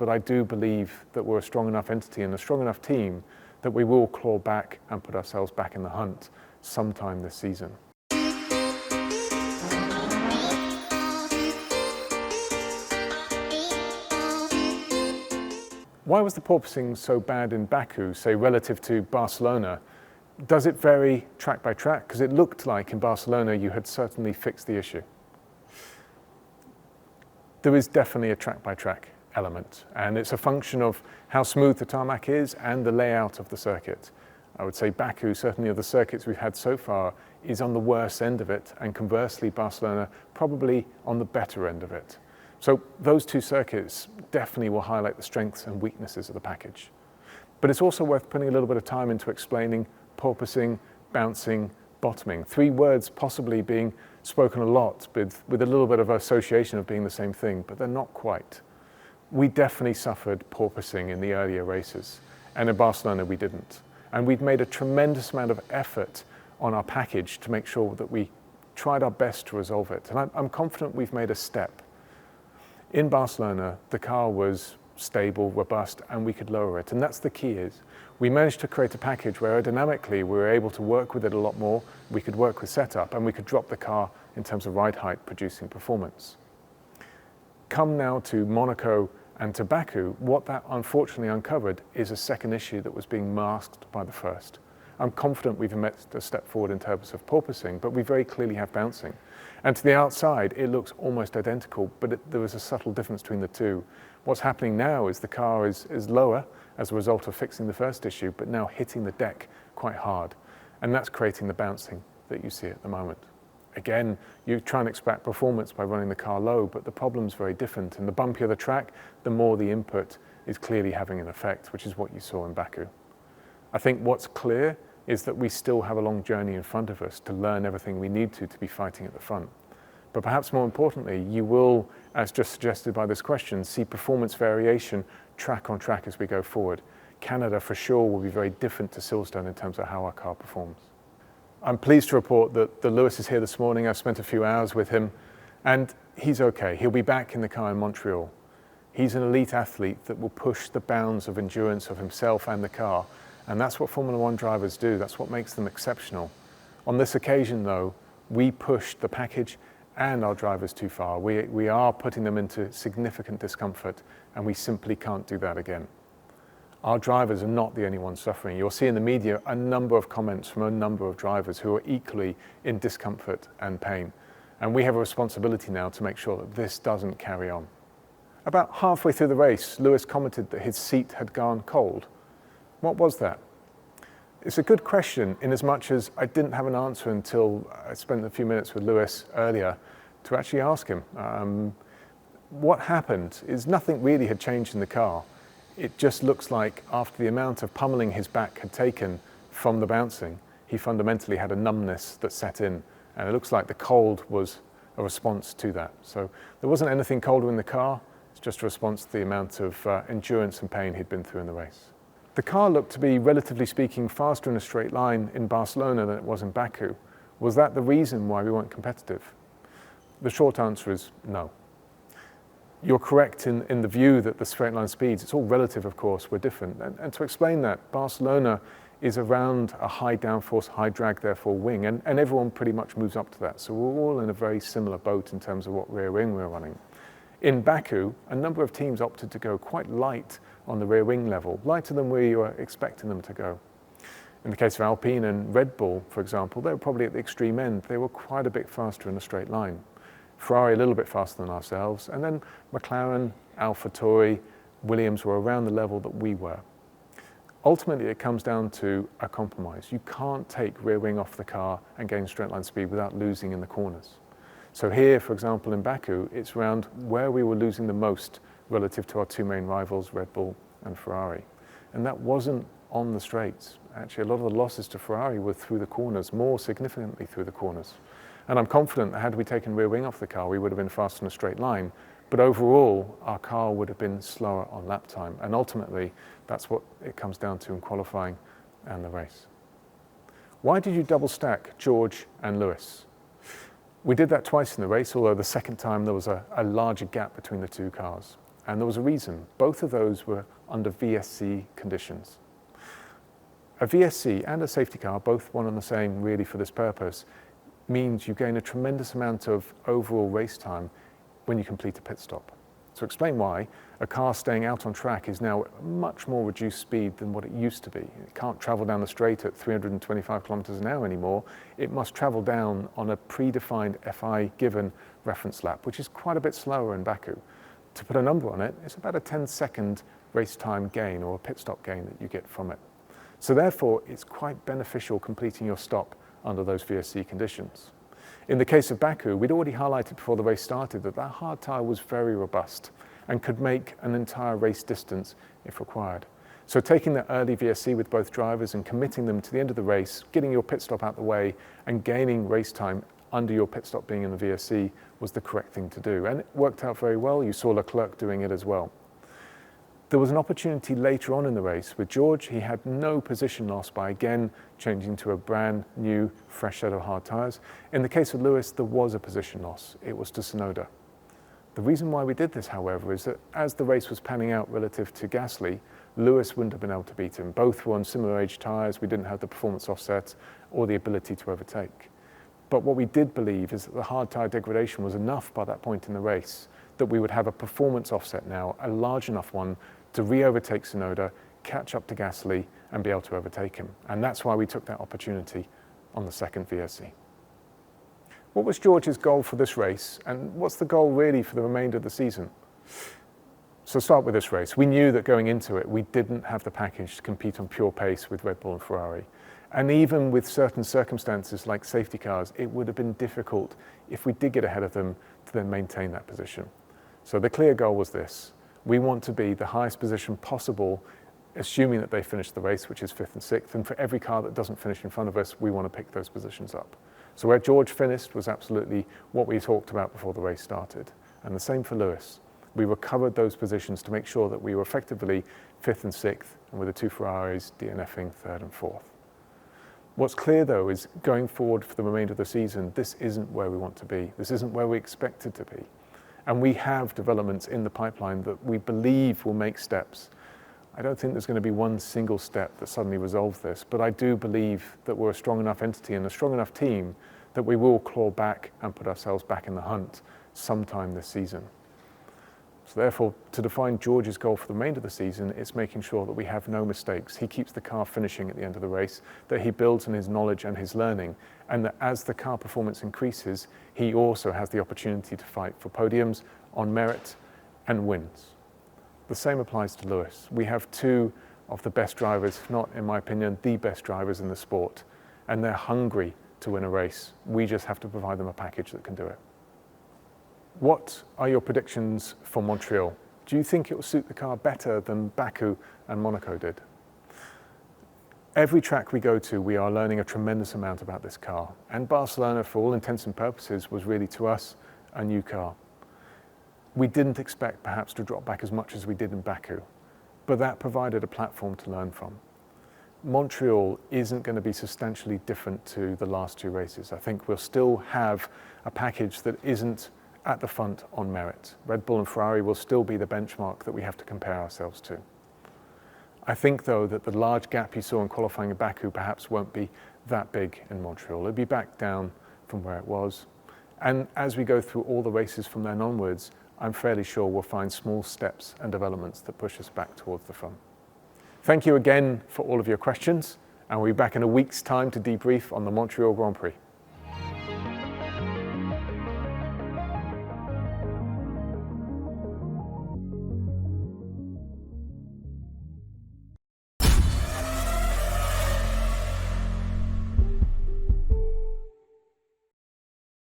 but I do believe that we're a strong enough entity and a strong enough team that we will claw back and put ourselves back in the hunt sometime this season. Why was the porpoising so bad in Baku, say relative to Barcelona? Does it vary track by track? Because it looked like in Barcelona you had certainly fixed the issue. There is definitely a track by track element, and it's a function of how smooth the tarmac is and the layout of the circuit. I would say Baku, certainly of the circuits we've had so far, is on the worst end of it, and conversely Barcelona probably on the better end of it. So those two circuits definitely will highlight the strengths and weaknesses of the package. But it's also worth putting a little bit of time into explaining porpoising, bouncing, bottoming. Three words possibly being spoken a lot with a little bit of association of being the same thing, but they're not quite. We definitely suffered porpoising in the earlier races, and in Barcelona we didn't. And we've made a tremendous amount of effort on our package to make sure that we tried our best to resolve it. And I'm confident we've made a step. In Barcelona, the car was stable, robust, and we could lower it. And that's the key is, we managed to create a package where aerodynamically we were able to work with it a lot more, we could work with setup, and we could drop the car in terms of ride height, producing performance. Come now to Monaco and to Baku, what that unfortunately uncovered is a second issue that was being masked by the first. I'm confident we've made a step forward in terms of porpoising, but we very clearly have bouncing. And to the outside, it looks almost identical, but there is a subtle difference between the two. What's happening now is the car is lower as a result of fixing the first issue, but now hitting the deck quite hard. And that's creating the bouncing that you see at the moment. Again, you try and extract performance by running the car low, but the problem's very different. And the bumpier the track, the more the input is clearly having an effect, which is what you saw in Baku. I think what's clear is that we still have a long journey in front of us to learn everything we need to be fighting at the front. But perhaps more importantly, you will, as just suggested by this question, see performance variation track on track as we go forward. Canada for sure will be very different to Silverstone in terms of how our car performs. I'm pleased to report that Lewis is here this morning. I've spent a few hours with him and he's okay. He'll be back in the car in Montreal. He's an elite athlete that will push the bounds of endurance of himself and the car. And that's what Formula One drivers do. That's what makes them exceptional. On this occasion though, we pushed the package and our drivers too far. We are putting them into significant discomfort and we simply can't do that again. Our drivers are not the only ones suffering. You'll see in the media a number of comments from a number of drivers who are equally in discomfort and pain. And we have a responsibility now to make sure that this doesn't carry on. About halfway through the race, Lewis commented that his seat had gone cold. What was that? It's a good question in as much as I didn't have an answer until I spent a few minutes with Lewis earlier to actually ask him. What happened is nothing really had changed in the car. It just looks like after the amount of pummeling his back had taken from the bouncing, he fundamentally had a numbness that set in. And it looks like the cold was a response to that. So there wasn't anything colder in the car. It's just a response to the amount of endurance and pain he'd been through in the race. The car looked to be, relatively speaking, faster in a straight line in Barcelona than it was in Baku. Was that the reason why we weren't competitive? The short answer is no. You're correct in the view that the straight line speeds, it's all relative of course, were different. And to explain that, Barcelona is around a high downforce, high drag therefore wing, and everyone pretty much moves up to that. So we're all in a very similar boat in terms of what rear wing we're running. In Baku, a number of teams opted to go quite light on the rear wing level, lighter than we were expecting them to go. In the case of Alpine and Red Bull, for example, they were probably at the extreme end. They were quite a bit faster in a straight line. Ferrari a little bit faster than ourselves, and then McLaren, AlphaTauri, Williams were around the level that we were. Ultimately, it comes down to a compromise. You can't take rear wing off the car and gain straight line speed without losing in the corners. So here, for example, in Baku, it's around where we were losing the most relative to our two main rivals, Red Bull and Ferrari. And that wasn't on the straights. Actually, a lot of the losses to Ferrari were through the corners, more significantly through the corners. And I'm confident that had we taken rear wing off the car, we would have been faster in a straight line. But overall, our car would have been slower on lap time. And ultimately, that's what it comes down to in qualifying and the race. Why did you double stack George and Lewis? We did that twice in the race, although the second time there was a larger gap between the two cars. and there was a reason. Both of those were under VSC conditions. A VSC and a safety car, both one and the same really for this purpose, means you gain a tremendous amount of overall race time when you complete a pit stop. To explain why, a car staying out on track is now at much more reduced speed than what it used to be. It can't travel down the straight at 325 kilometers an hour anymore. It must travel down on a predefined FI given reference lap, which is quite a bit slower in Baku. To put a number on it, it's about a 10-second race time gain or a pit stop gain that you get from it. So therefore, it's quite beneficial completing your stop under those VSC conditions. In the case of Baku, we'd already highlighted before the race started that that hard tyre was very robust and could make an entire race distance if required. So taking that early VSC with both drivers and committing them to the end of the race, getting your pit stop out the way and gaining race time under your pit stop being in the VSC was the correct thing to do. And it worked out very well. You saw Leclerc doing it as well. There was an opportunity later on in the race with George. He had no position loss by again changing to a brand new fresh set of hard tyres. In the case of Lewis, there was a position loss. It was to Tsunoda. The reason why we did this, however, is that as the race was panning out relative to Gasly, Lewis wouldn't have been able to beat him. Both were on similar age tyres. We didn't have the performance offset or the ability to overtake. But what we did believe is that the hard tyre degradation was enough by that point in the race that we would have a performance offset now, a large enough one to re-overtake Tsunoda, catch up to Gasly and be able to overtake him. And that's why we took that opportunity on the second VSC. What was George's goal for this race, and what's the goal really for the remainder of the season? So start with this race. We knew that going into it, we didn't have the package to compete on pure pace with Red Bull and Ferrari. And even with certain circumstances like safety cars, it would have been difficult if we did get ahead of them to then maintain that position. So the clear goal was this. We want to be the highest position possible, assuming that they finish the race, which is 5th and 6th. And for every car that doesn't finish in front of us, we want to pick those positions up. So where George finished was absolutely what we talked about before the race started. And the same for Lewis. We recovered those positions to make sure that we were effectively 5th and 6th, and with the two Ferraris DNFing 3rd and 4th. What's clear, though, is going forward for the remainder of the season, this isn't where we want to be. This isn't where we expect it to be. And we have developments in the pipeline that we believe will make steps. I don't think there's going to be one single step that suddenly resolves this, but I do believe that we're a strong enough entity and a strong enough team that we will claw back and put ourselves back in the hunt sometime this season. So therefore, to define George's goal for the remainder of the season, it's making sure that we have no mistakes. He keeps the car finishing at the end of the race, that he builds on his knowledge and his learning, and that as the car performance increases, he also has the opportunity to fight for podiums on merit and wins. The same applies to Lewis. We have two of the best drivers, if not, in my opinion, the best drivers in the sport, and they're hungry to win a race. We just have to provide them a package that can do it. What are your predictions for Montreal? Do you think it will suit the car better than Baku and Monaco did? Every track we go to, we are learning a tremendous amount about this car. And Barcelona, for all intents and purposes, was really, to us, a new car. We didn't expect perhaps to drop back as much as we did in Baku, but that provided a platform to learn from. Montreal isn't going to be substantially different to the last two races. I think we'll still have a package that isn't at the front on merit. Red Bull and Ferrari will still be the benchmark that we have to compare ourselves to. I think, though, that the large gap you saw in qualifying in Baku perhaps won't be that big in Montreal. It'll be back down from where it was. And as we go through all the races from then onwards, I'm fairly sure we'll find small steps and developments that push us back towards the front. Thank you again for all of your questions, and we'll be back in a week's time to debrief on the Montreal Grand Prix.